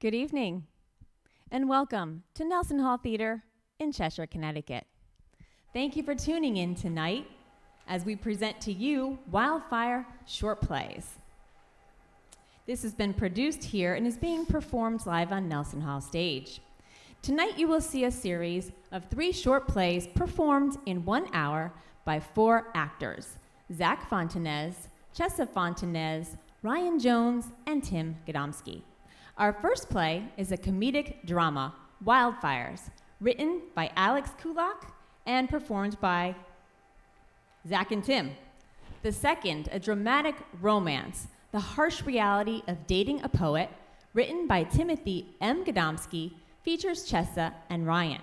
Good evening, and welcome to Nelson Hall Theater in Cheshire, Connecticut. Thank you for tuning in tonight as we present to you Wildfire short plays. This has been produced here and is being performed live on Nelson Hall stage. Tonight you will see a series of 3 short plays performed in 1 hour by 4 actors: Zach Fontanez, Chessa Fontanez, Ryan Jones, and Tim Gadomski. Our first play is a comedic drama, Wildfires, written by Alex Kulak and performed by Zach and Tim. The second, a dramatic romance, the harsh reality of dating a poet, written by Timothy M. Gadomski, features Chessa and Ryan.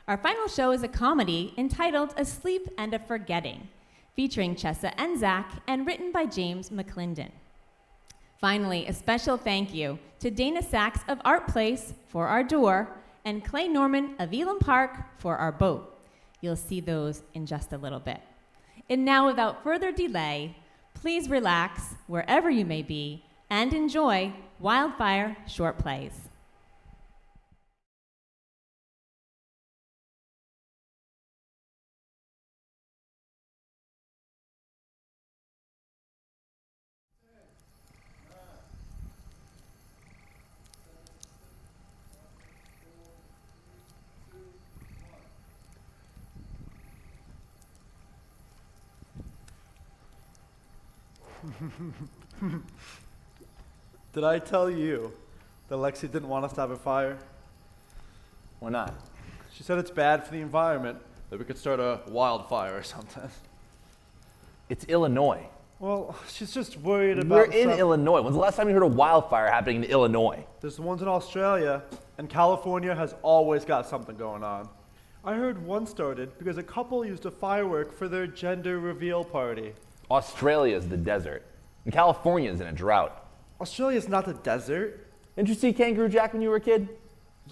Our final show is a comedy entitled Asleep and a Forgetting, featuring Chessa and Zach and written by James McClendon. Finally, a special thank you to Dana Sachs of Art Place for our door and Clay Norman of Elam Park for our boat. You'll see those in just a little bit. And now, without further delay, please relax wherever you may be and enjoy Wildfire short plays. Did I tell you that Lexi didn't want us to have a fire? Why not? She said it's bad for the environment, that we could start a wildfire or something. It's Illinois. Well, she's just worried about We're in Illinois. When's the last time you heard of wildfire happening in Illinois? There's the ones in Australia, and California has always got something going on. I heard one started because a couple used a firework for their gender reveal party. Australia's the desert, and California's in a drought. Australia's not the desert. Didn't you see Kangaroo Jack when you were a kid?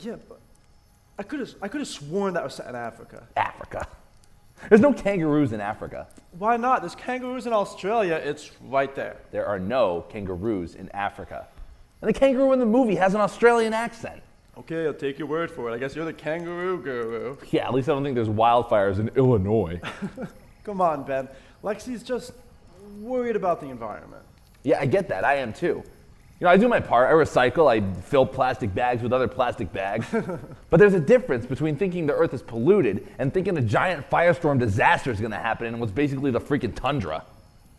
Yeah, but I could have sworn that was set in Africa. Africa. There's no kangaroos in Africa. Why not? There's kangaroos in Australia. It's right there. There are no kangaroos in Africa. And the kangaroo in the movie has an Australian accent. Okay, I'll take your word for it. I guess you're the kangaroo guru. Yeah, at least I don't think there's wildfires in Illinois. Come on, Ben. Lexi's just worried about the environment. Yeah, I get that. I am too. You know, I do my part. I recycle. I fill plastic bags with other plastic bags. But there's a difference between thinking the earth is polluted and thinking a giant firestorm disaster is going to happen in what's basically the freaking tundra.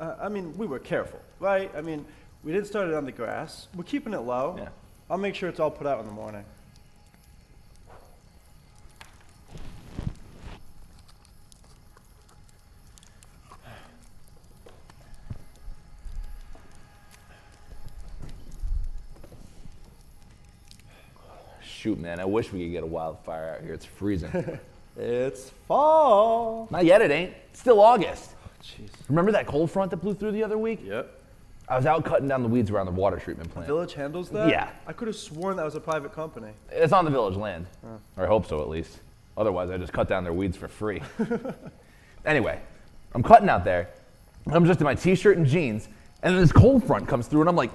I mean, we were careful, right? I mean, we didn't start it on the grass. We're keeping it low. Yeah. I'll make sure it's all put out in the morning. Shoot, man, I wish we could get a wildfire out here. It's freezing. It's fall. Not yet, it ain't. It's still August. Jeez. Remember that cold front that blew through the other week? Yep. I was out cutting down the weeds around the water treatment plant. Village handles that? Yeah. I could have sworn that was a private company. It's on the village land. Or I hope so, at least. Otherwise, I just cut down their weeds for free. Anyway, I'm cutting out there. I'm just in my t-shirt and jeans, and then this cold front comes through, and I'm like,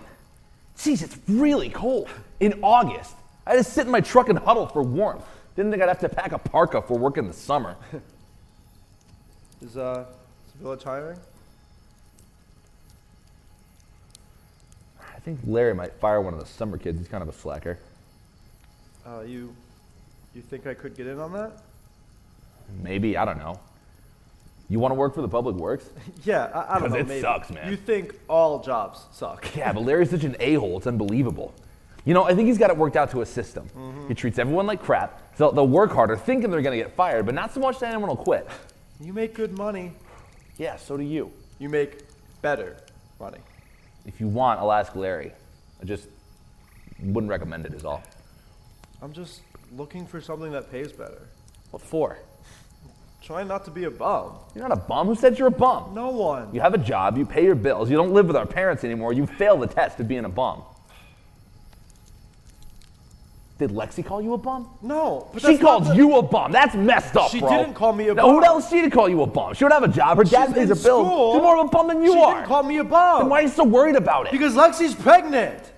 geez, it's really cold. In August. I just sit in my truck and huddle for warmth. Didn't think I'd have to pack a parka for work in the summer. Is the village hiring? I think Larry might fire one of the summer kids. He's kind of a slacker. You think I could get in on that? Maybe, I don't know. You want to work for the public works? Yeah, I don't know. 'Cause it maybe. sucks, man. You think all jobs suck? Yeah, but Larry's such an a-hole, it's unbelievable. You know, I think he's got it worked out to a system. He treats everyone like crap, so they'll work harder thinking they're going to get fired, but not so much that anyone will quit. You make good money. Yeah, so do you. You make better money. If you want, I'll ask Larry. I just wouldn't recommend it is all. I'm just looking for something that pays better. What for? Trying not to be a bum. You're not a bum. Who said you're a bum? No one. You have a job, you pay your bills, you don't live with our parents anymore, you fail the test of being a bum. Did Lexi call you a bum? No, but She called you a bum. That's messed up, She bro. didn't call me a Now, bum. who else she to call you a bum? She would have a job. Her dad She's pays in her bills. school. She's more of a bum than you She are. didn't call me a bum. Then why are you so worried about it? Because Lexi's pregnant.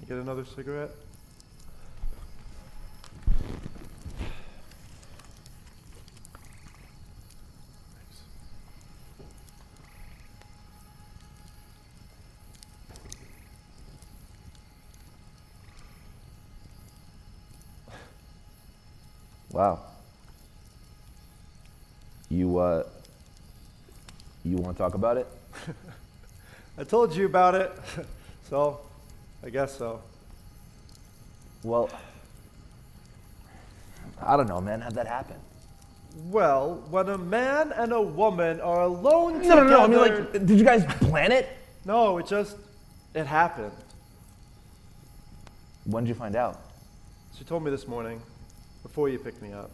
get another cigarette? Wow. You want to talk about it? I told you about it, so I guess so. Well, I don't know, man. How'd that happen? Well, when a man and a woman are alone No, together... no, no. I mean, like, did you guys plan it? No, it happened. When did you find out? She told me this morning, before you picked me up.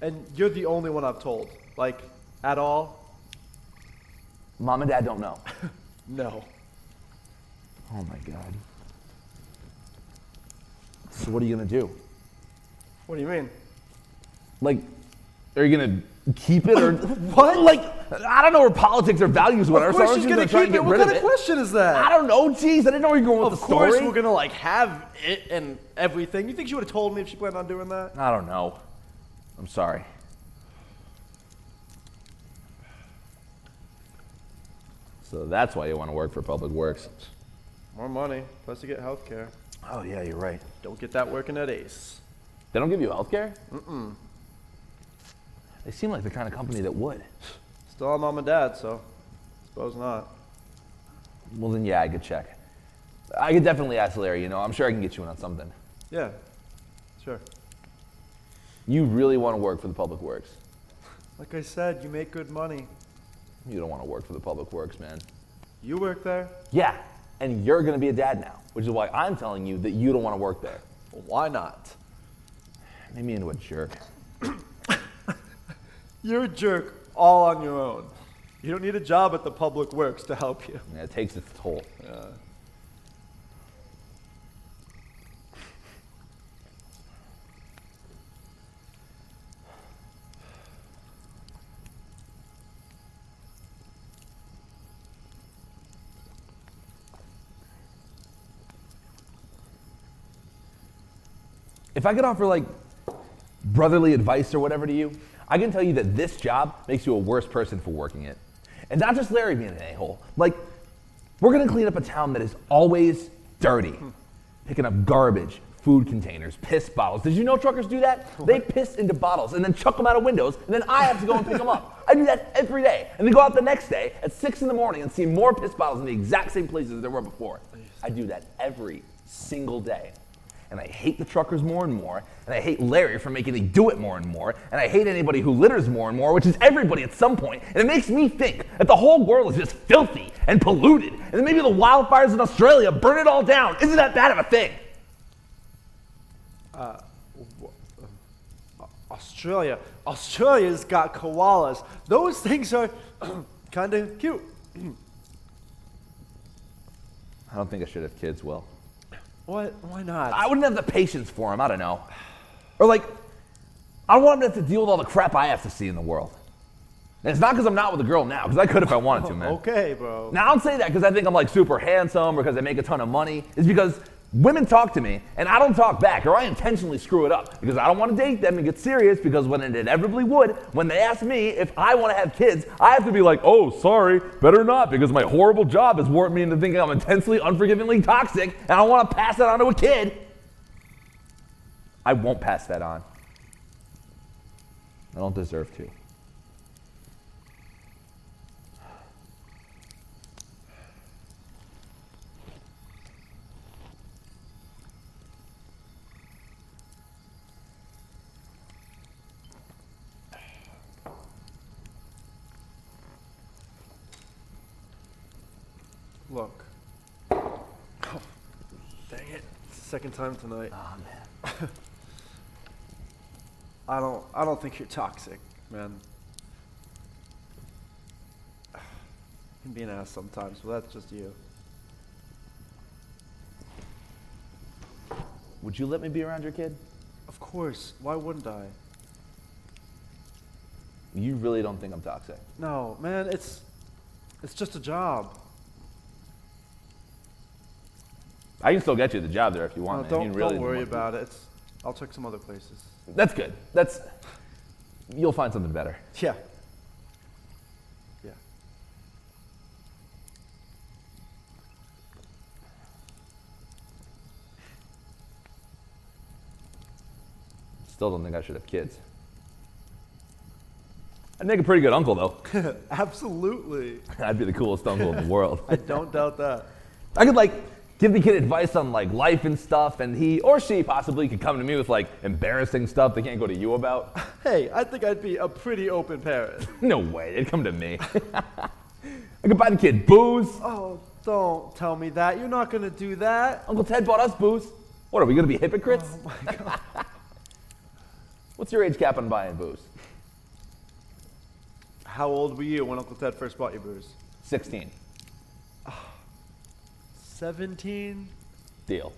And you're the only one I've told. Like, at all? Mom and Dad don't know. No. Oh my God. So what are you gonna do? What do you mean? Like, are you gonna keep it or What? Like, I don't know where politics or values went. Of course she's gonna keep it. What kind of question is that? I don't know. Jeez, I didn't know where you were going with the story. Of course we're gonna like have it and everything. You think she would have told me if she planned on doing that? I don't know. I'm sorry. So that's why you want to work for Public Works. More money, plus you get health care. Oh yeah, you're right. Don't get that working at Ace. They don't give you health care? Mm-mm. They seem like the kind of company that would. Still on Mom and Dad, so suppose not. Well then yeah, I could check. I could definitely ask Larry, I'm sure I can get you in on something. Yeah, sure. You really want to work for the Public Works? Like I said, you make good money. You don't want to work for the Public Works, man. You work there? Yeah, and you're going to be a dad now, which is why I'm telling you that you don't want to work there. Well, why not? Made me into a jerk. You're a jerk all on your own. You don't need a job at the Public Works to help you. Yeah, it takes its toll. Yeah. If I could offer like brotherly advice or whatever to you, I can tell you that this job makes you a worse person for working it. And not just Larry being an a-hole. Like, we're gonna clean up a town that is always dirty. Picking up garbage, food containers, piss bottles. Did you know truckers do that? They piss into bottles and then chuck them out of windows, and then I have to go and pick them up. I do that every day. And then go out the next day at 6 in the morning and see more piss bottles in the exact same places as there were before. I do that every single day. And I hate the truckers more and more, and I hate Larry for making me do it more and more, and I hate anybody who litters more and more, which is everybody at some point, and it makes me think that the whole world is just filthy and polluted, and then maybe the wildfires in Australia burn it all down. Isn't that bad of a thing? Australia's got koalas. Those things are kind of cute. I don't think I should have kids, Will. What? Why not? I wouldn't have the patience for them, I don't know. Or like, I don't want them to have to deal with all the crap I have to see in the world. And it's not because I'm not with a girl now, because I could if I wanted to, man. Okay, bro. Now, I don't say that because I think I'm like super handsome or because I make a ton of money. It's because women talk to me and I don't talk back, or I intentionally screw it up because I don't want to date them and get serious, because when it inevitably would, when they ask me if I want to have kids, I have to be like, oh, sorry, better not, because my horrible job has warped me into thinking I'm intensely, unforgivingly toxic, and I want to pass that on to a kid. I won't pass that on. I don't deserve to. Look. Oh, dang it. It's the second time tonight. Oh, man. I don't think you're toxic, man. You can be an ass sometimes, but that's just you. Would you let me be around your kid? Of course. Why wouldn't I? You really don't think I'm toxic? No, man, it's just a job. I can still get you the job there if you want, No, man. don't, You really don't worry want- about it. I'll check some other places. That's good. You'll find something better. Yeah. Yeah. Still don't think I should have kids. I'd make a pretty good uncle, though. Absolutely. I'd be the coolest uncle in the world. I don't doubt that. I could give the kid advice on life and stuff, and he or she possibly could come to me with embarrassing stuff they can't go to you about. Hey, I think I'd be a pretty open parent. No way, they'd come to me. I could buy the kid booze. Oh, don't tell me that. You're not gonna do that. Uncle Ted bought us booze. What, are we gonna be hypocrites? Oh my God. What's your age cap on buying booze? How old were you when Uncle Ted first bought you booze? 16. 17? Deal.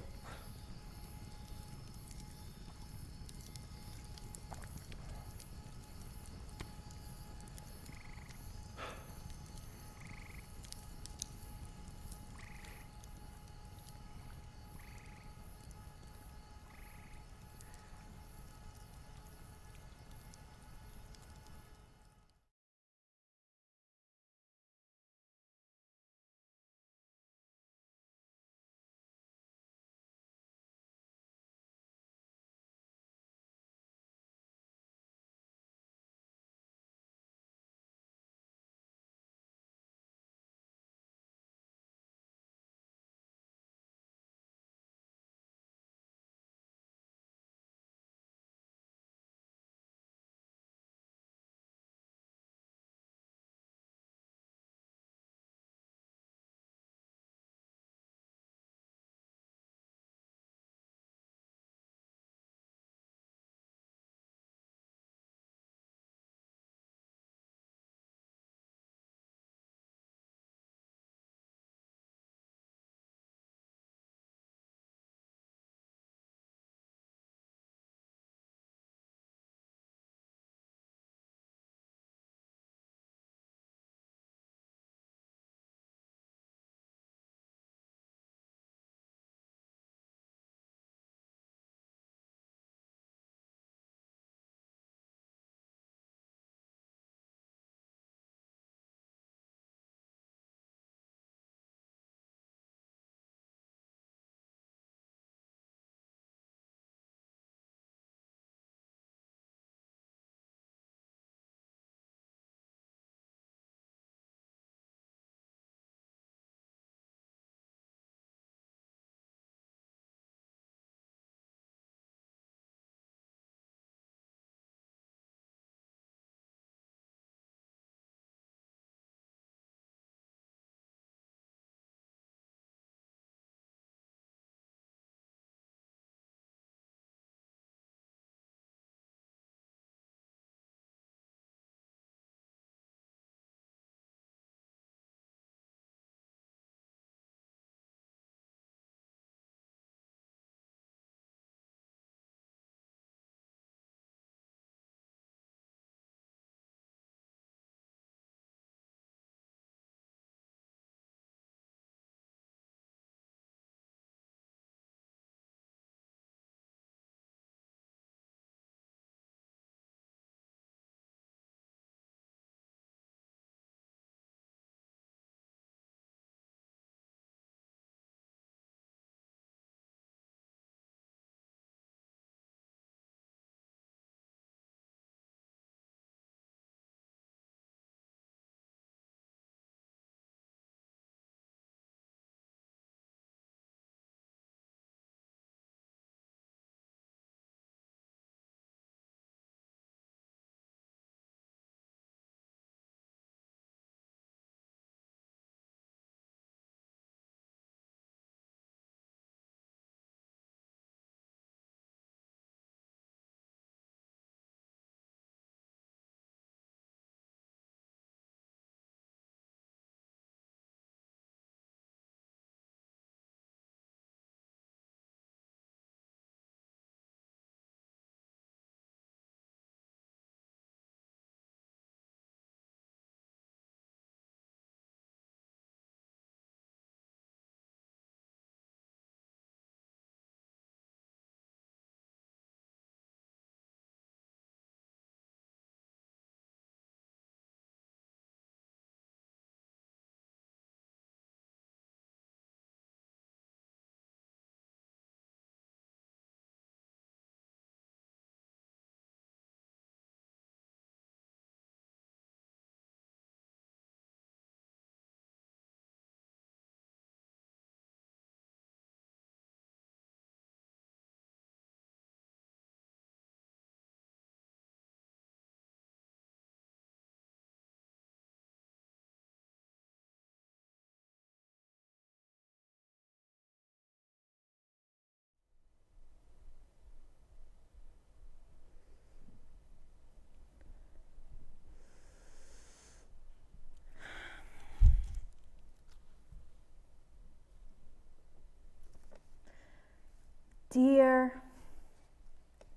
Dear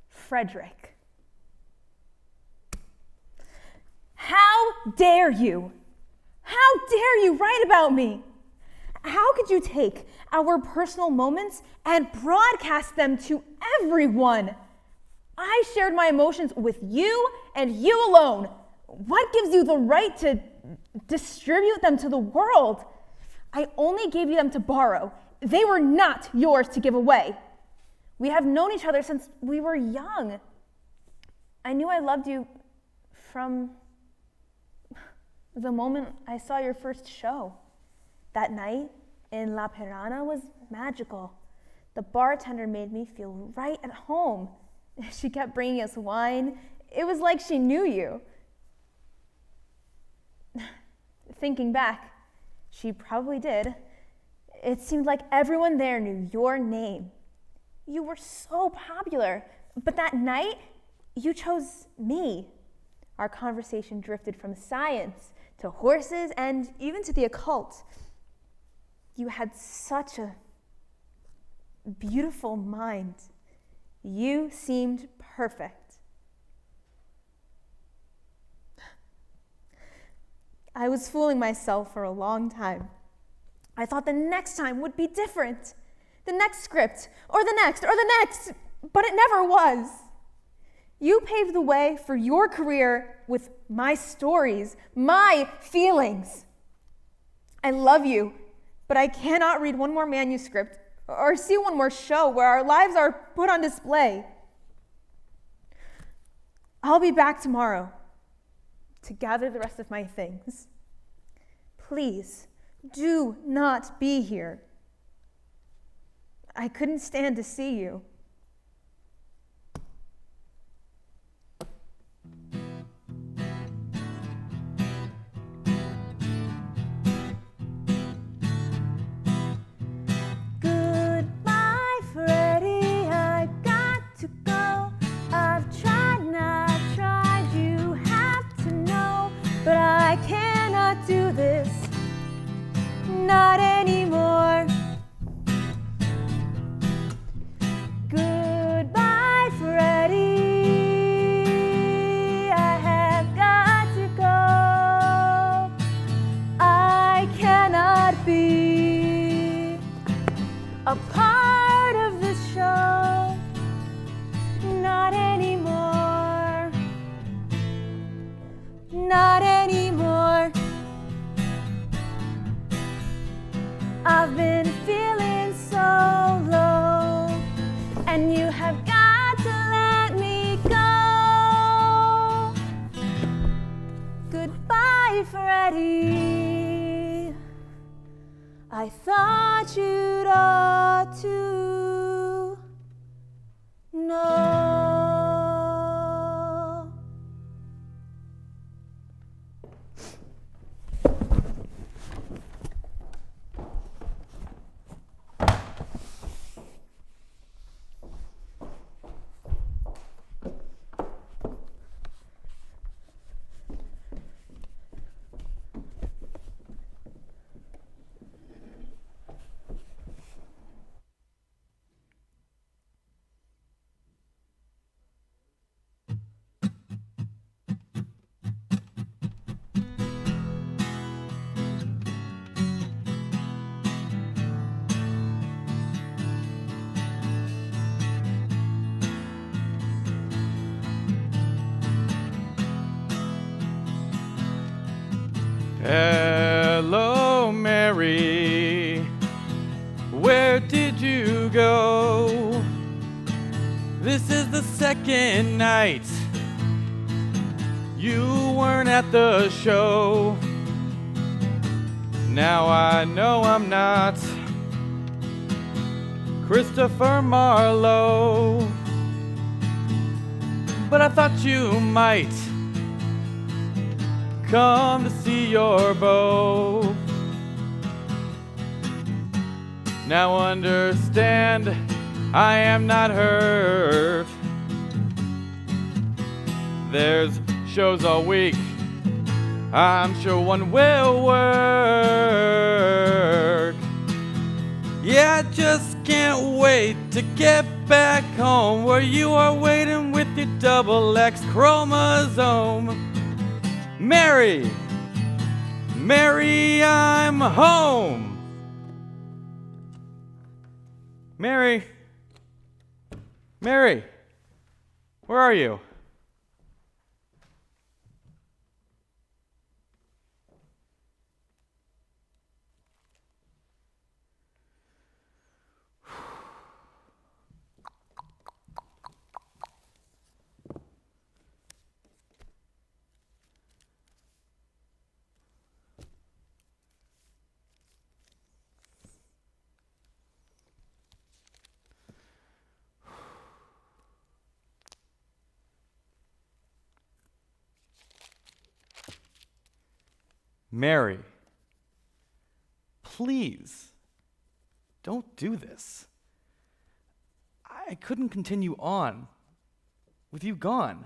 Frederick, how dare you? How dare you write about me? How could you take our personal moments and broadcast them to everyone? I shared my emotions with you and you alone. What gives you the right to distribute them to the world? I only gave you them to borrow. They were not yours to give away. We have known each other since we were young. I knew I loved you from the moment I saw your first show. That night in La Pirana was magical. The bartender made me feel right at home. She kept bringing us wine. It was like she knew you. Thinking back, she probably did. It seemed like everyone there knew your name. You were so popular, but that night, you chose me. Our conversation drifted from science to horses and even to the occult. You had such a beautiful mind. You seemed perfect. I was fooling myself for a long time. I thought the next time would be different. The next script, or the next, but it never was. You paved the way for your career with my stories, my feelings. I love you, but I cannot read one more manuscript or see one more show where our lives are put on display. I'll be back tomorrow to gather the rest of my things. Please, do not be here. I couldn't stand to see you. Goodbye, Freddie, I got to go. I've tried, not tried, you have to know. But I cannot do this, not anymore. Goodbye, Freddie, I have got to go. I cannot be a part of this show, not anymore, not anymore. I've been feeling so low, and you have got to let me go. Goodbye, Freddie, I thought you'd ought to know. Hello, Mary, where did you go? This is the second night you weren't at the show. Now I know I'm not Christopher Marlowe, but I thought you might come to see your beau. Now understand, I am not hurt. There's shows all week, I'm sure one will work. Yeah, I just can't wait to get back home where you are waiting with your double X chromosome. Mary, Mary, I'm home. Mary, Mary, where are you? Mary, please, don't do this. I couldn't continue on with you gone.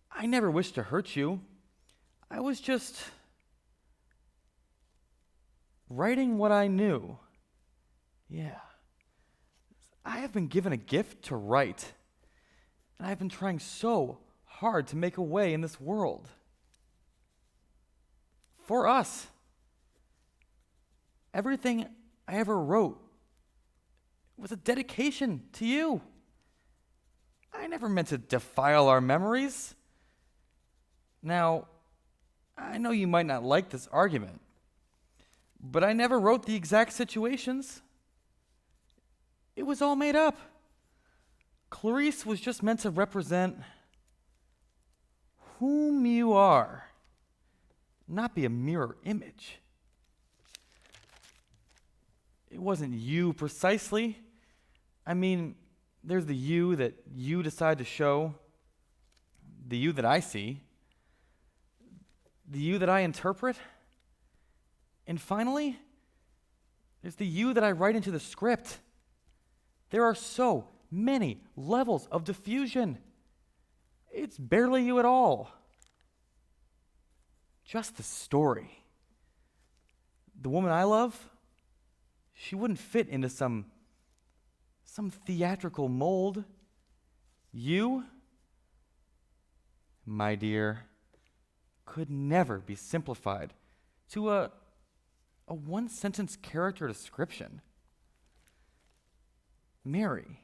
I never wished to hurt you. I was just writing what I knew. Yeah. I have been given a gift to write, and I've been trying so hard to make a way in this world. For us. Everything I ever wrote was a dedication to you. I never meant to defile our memories. Now, I know you might not like this argument, but I never wrote the exact situations. It was all made up. Clarice was just meant to represent whom you are. Not be a mirror image. It wasn't you precisely. I mean, there's the you that you decide to show, the you that I see, the you that I interpret, and finally, there's the you that I write into the script. There are so many levels of diffusion. It's barely you at all. Just the story. The woman I love, she wouldn't fit into some theatrical mold. You, my dear, could never be simplified to a one-sentence character description. Mary,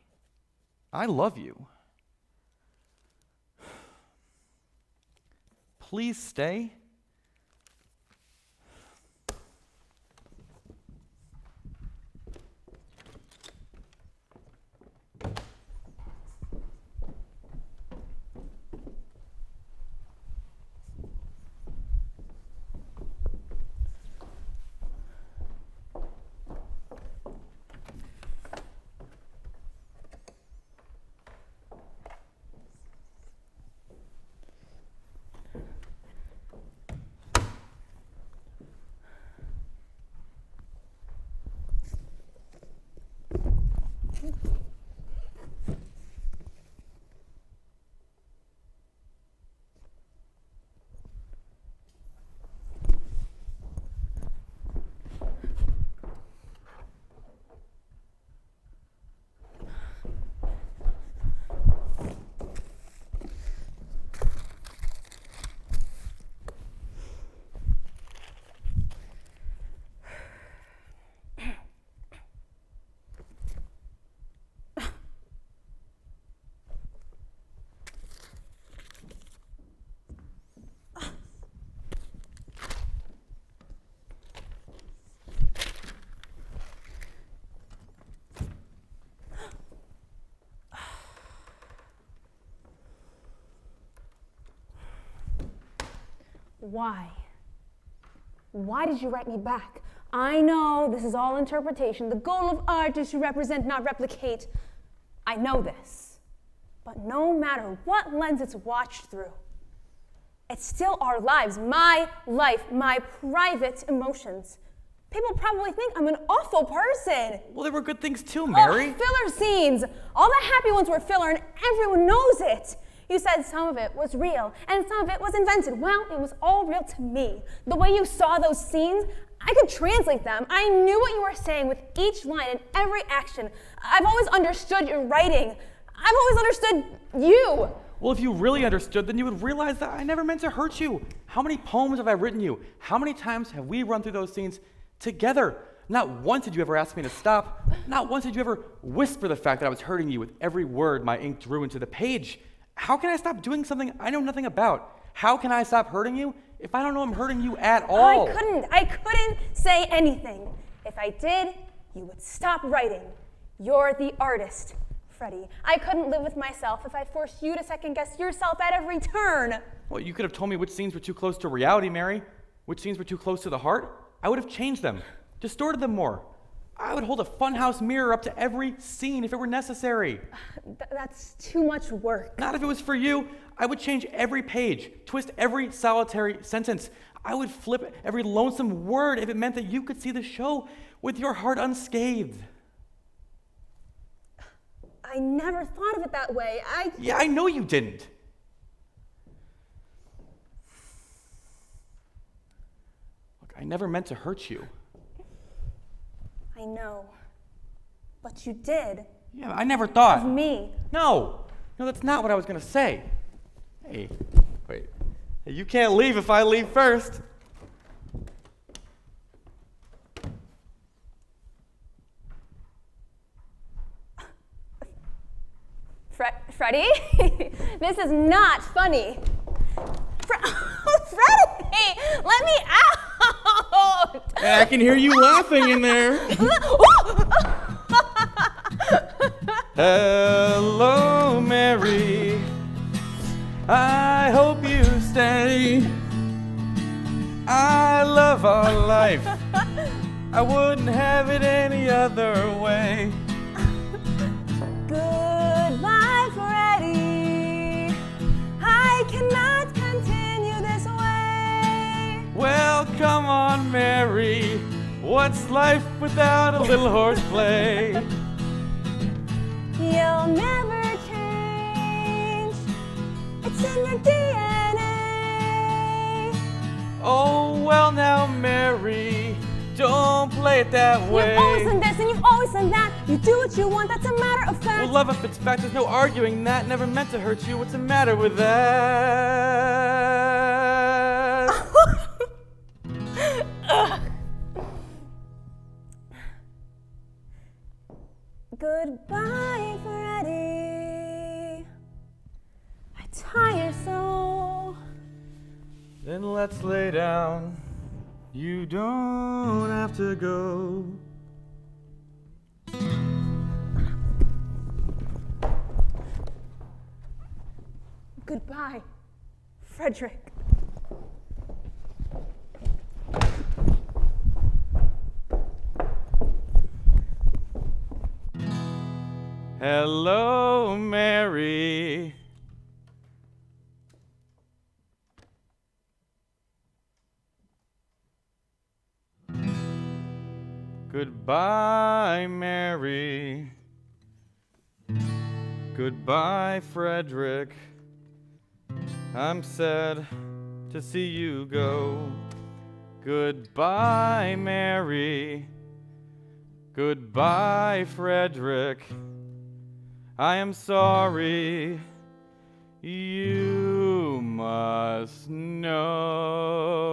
I love you. Please stay. Why? Why did you write me back? I know this is all interpretation. The goal of art is to represent, not replicate. I know this. But no matter what lens it's watched through, it's still our lives, my life, my private emotions. People probably think I'm an awful person. Well, there were good things too, Mary. Oh, filler scenes. All the happy ones were filler, and everyone knows it. You said some of it was real, and some of it was invented. Well, it was all real to me. The way you saw those scenes, I could translate them. I knew what you were saying with each line and every action. I've always understood your writing. I've always understood you. Well, if you really understood, then you would realize that I never meant to hurt you. How many poems have I written you? How many times have we run through those scenes together? Not once did you ever ask me to stop. Not once did you ever whisper the fact that I was hurting you with every word my ink drew into the page. How can I stop doing something I know nothing about? How can I stop hurting you if I don't know I'm hurting you at all? I couldn't say anything. If I did, you would stop writing. You're the artist, Freddie. I couldn't live with myself if I forced you to second-guess yourself at every turn. Well, you could have told me which scenes were too close to reality, Mary. Which scenes were too close to the heart. I would have changed them, distorted them more. I would hold a funhouse mirror up to every scene if it were necessary. That's too much work. Not if it was for you. I would change every page, twist every solitary sentence. I would flip every lonesome word if it meant that you could see the show with your heart unscathed. I never thought of it that way. Yeah, I know you didn't. Look, I never meant to hurt you. I know. But you did. Yeah, I never thought. Of me. No, that's not what I was going to say. Hey, wait. Hey, you can't leave if I leave first. Freddie? This is not funny. Freddie! Let me out! I can hear you laughing in there. Hello, Mary. I hope you stay. I love our life. I wouldn't have it any other way. Goodbye, Freddie. I cannot continue this way. Well, come on, Mary. What's life without a little horseplay? You'll never change. It's in your DNA. Oh, well now, Mary, don't play it that way. You've always done this and you've always done that. You do what you want, that's a matter of fact. Well, love, if it's fact, there's no arguing that. Never meant to hurt you. What's the matter with that? Goodbye, Freddie. I tire so. Then let's lay down. You don't have to go. Goodbye, Frederick. Hello, Mary. Goodbye, Mary. Goodbye, Frederick. I'm sad to see you go. Goodbye, Mary. Goodbye, Frederick. I am sorry. You must know.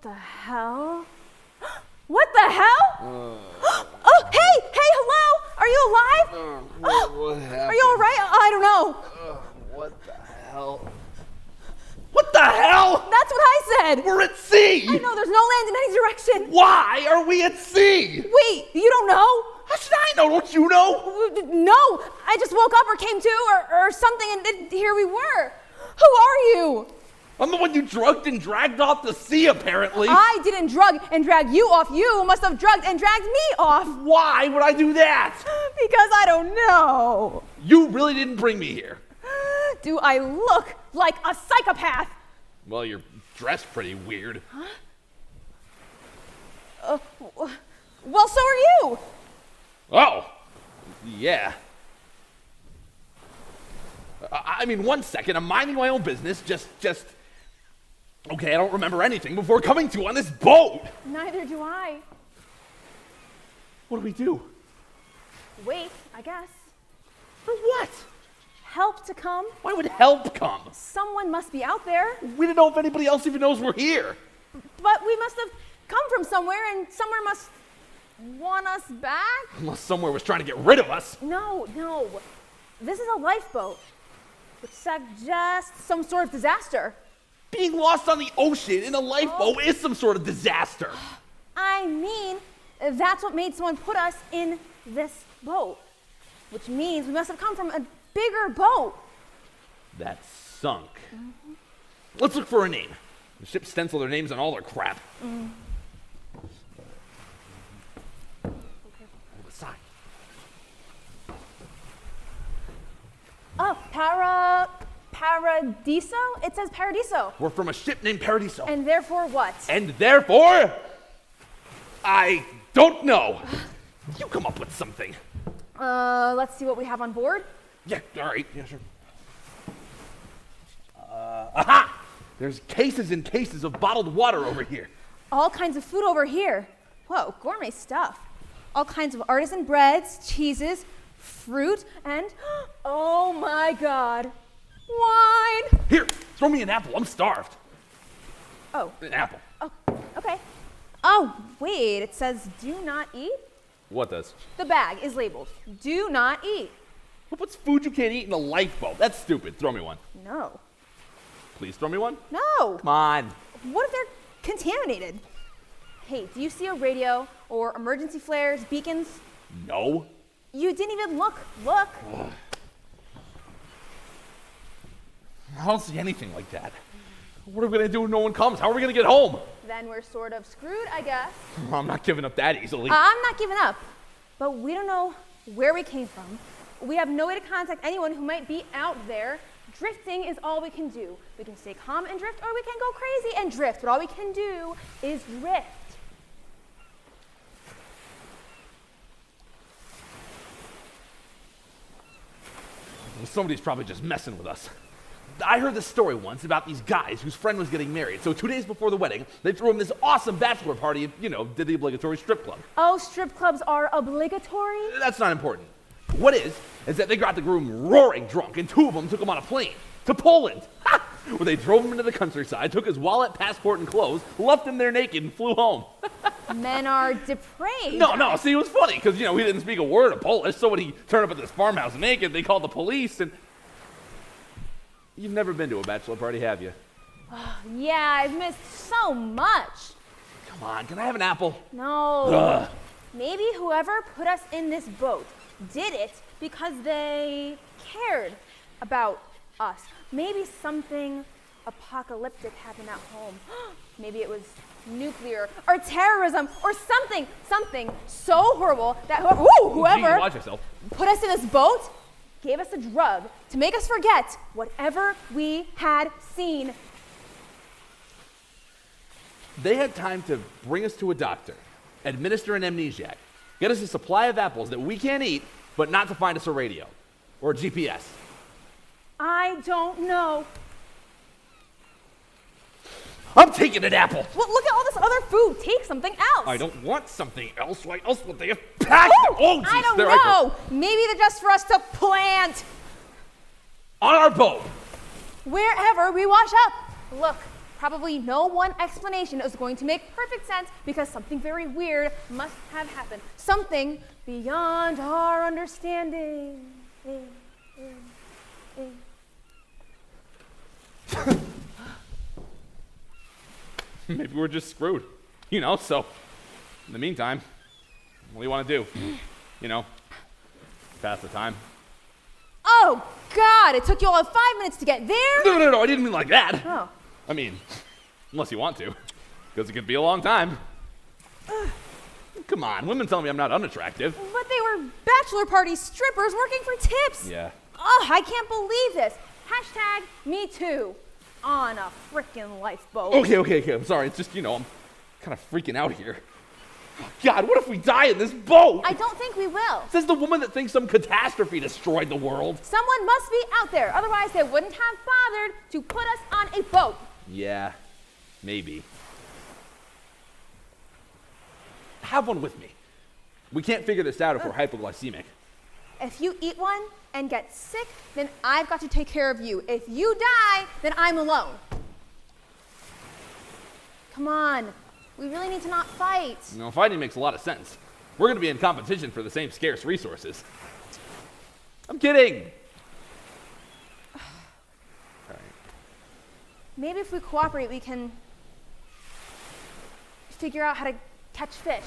What the hell? What the hell? Oh, hey, hello! Are you alive? What happened? Are you all right? I don't know. What the hell? What the hell? That's what I said. We're at sea! I know, there's no land in any direction. Why are we at sea? Wait, you don't know? How should I know? Don't you know? No, I just woke up or came to or something, and then here we were. Who are you? I'm the one you drugged and dragged off the sea, apparently. I didn't drug and drag you off. You must have drugged and dragged me off. Why would I do that? Because I don't know. You really didn't bring me here. Do I look like a psychopath? Well, you're dressed pretty weird. Well, so are you. Oh, yeah. I mean, 1 second, I'm minding my own business, just... Okay, I don't remember anything before coming to on this boat. Neither do I. What do we do? Wait, I guess. For what? Help to come. Why would help come? Someone must be out there. We don't know if anybody else even knows we're here. But we must have come from somewhere, and somewhere must want us back? Unless somewhere was trying to get rid of us. No. This is a lifeboat, which suggests some sort of disaster. Being lost on the ocean in a lifeboat is some sort of disaster. I mean, that's what made someone put us in this boat, which means we must have come from a bigger boat. That sunk. Mm-hmm. Let's look for a name. The ship stencil their names on all their crap. Hold aside. Oh, Paradiso? It says Paradiso. We're from a ship named Paradiso. And therefore what? And therefore, I don't know. You come up with something. Let's see what we have on board. Yeah, all right. Yeah, sure. Aha! There's cases and cases of bottled water over here. All kinds of food over here. Whoa, gourmet stuff. All kinds of artisan breads, cheeses, fruit, and oh my God, wine. Here, throw me an apple. I'm starved. Oh. An apple. Oh, okay. Oh, wait, it says do not eat? What does? The bag is labeled do not eat. Who puts food you can't eat in a lifeboat? That's stupid. Throw me one. No. Please throw me one. No. Come on. What if they're contaminated? Hey, do you see a radio or emergency flares, beacons? No. You didn't even look. Look. I don't see anything like that. What are we going to do when no one comes? How are we going to get home? Then we're sort of screwed, I guess. I'm not giving up that easily. I'm not giving up, but we don't know where we came from. We have no way to contact anyone who might be out there. Drifting is all we can do. We can stay calm and drift, or we can go crazy and drift, but all we can do is drift. Somebody's probably just messing with us. I heard this story once about these guys whose friend was getting married. So 2 days before the wedding, they threw him this awesome bachelor party and, did the obligatory strip club. Oh, strip clubs are obligatory? That's not important. What is that they got the groom roaring drunk, and 2 of them took him on a plane to Poland, where they drove him into the countryside, took his wallet, passport, and clothes, left him there naked, and flew home. Men are depraved. No, see, it was funny, because, he didn't speak a word of Polish, so when he turned up at this farmhouse naked, they called the police, and... You've never been to a bachelor party, have you? Yeah, I've missed so much. Come on, can I have an apple? No. Ugh. Maybe whoever put us in this boat did it because they cared about us. Maybe something apocalyptic happened at home. Maybe it was nuclear or terrorism or something so horrible that whoever Watch yourself. put us in this boat gave us a drug to make us forget whatever we had seen. They had time to bring us to a doctor, administer an amnesiac, get us a supply of apples that we can't eat, but not to find us a radio or a GPS. I don't know. I'm taking an apple. Well, look at all this other food. Take something else. I don't want something else. Why else would they have packed them? Oh, geez, I don't there know. Maybe they're just for us to plant. On our boat. Wherever we wash up. Look, probably no one explanation is going to make perfect sense because something very weird must have happened. Something beyond our understanding. Maybe we're just screwed, so in the meantime, what do you want to do? Pass the time. Oh, God, it took you all 5 minutes to get there? No, I didn't mean like that. Oh. I mean, unless you want to, because it could be a long time. Come on, women tell me I'm not unattractive. But they were bachelor party strippers working for tips. Yeah. Oh, I can't believe this. Hashtag me too on a frickin' lifeboat. Okay, I'm sorry. It's just, I'm kind of freaking out here. God, what if we die in this boat? I don't think we will. Says the woman that thinks some catastrophe destroyed the world. Someone must be out there, otherwise they wouldn't have bothered to put us on a boat. Yeah, maybe. Have one with me. We can't figure this out if we're hypoglycemic. If you eat one and get sick, then I've got to take care of you. If you die, then I'm alone. Come on. We really need to not fight. Fighting makes a lot of sense. We're going to be in competition for the same scarce resources. I'm kidding. All right. Maybe if we cooperate, we can figure out how to catch fish.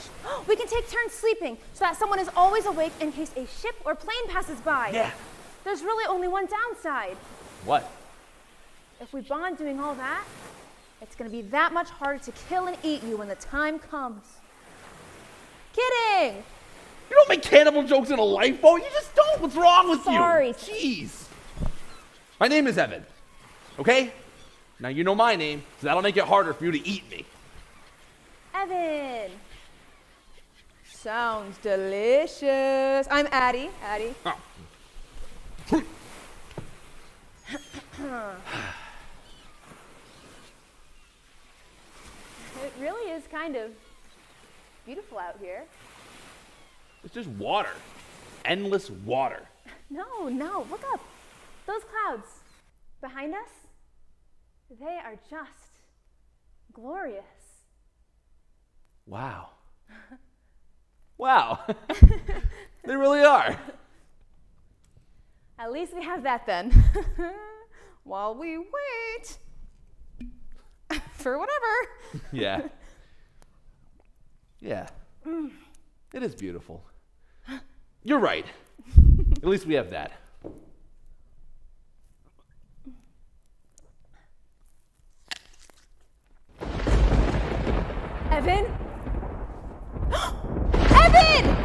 We can take turns sleeping so that someone is always awake in case a ship or plane passes by. Yeah. There's really only one downside. What? If we bond doing all that, it's going to be that much harder to kill and eat you when the time comes. Kidding! You don't make cannibal jokes in a lifeboat. You just don't. What's wrong with Sorry. you? Jeez. My name is Evan. Okay? Now you know my name, so that'll make it harder for you to eat me. Evan. Sounds delicious. I'm Addie. Oh. It really is kind of beautiful out here. It's just water. Endless water. No, look up. Those clouds behind us, they are just glorious. Wow. Wow. They really are. At least we have that then. While we wait for whatever. Yeah. Yeah. It is beautiful. You're right. At least we have that. Evan? Evan!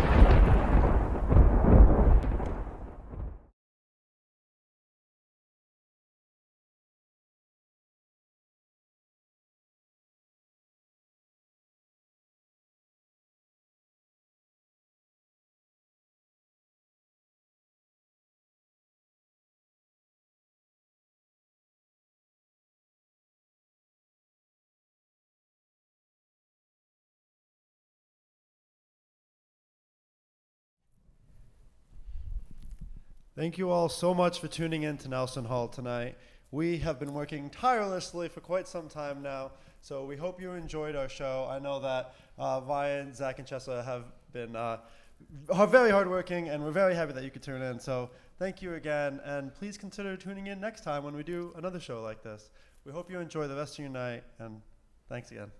Thank you all so much for tuning in to Nelson Hall tonight. We have been working tirelessly for quite some time now, so we hope you enjoyed our show. I know that Ryan, Zach, and Chessa have been are very hardworking, and we're very happy that you could tune in. So thank you again, and please consider tuning in next time when we do another show like this. We hope you enjoy the rest of your night, and thanks again.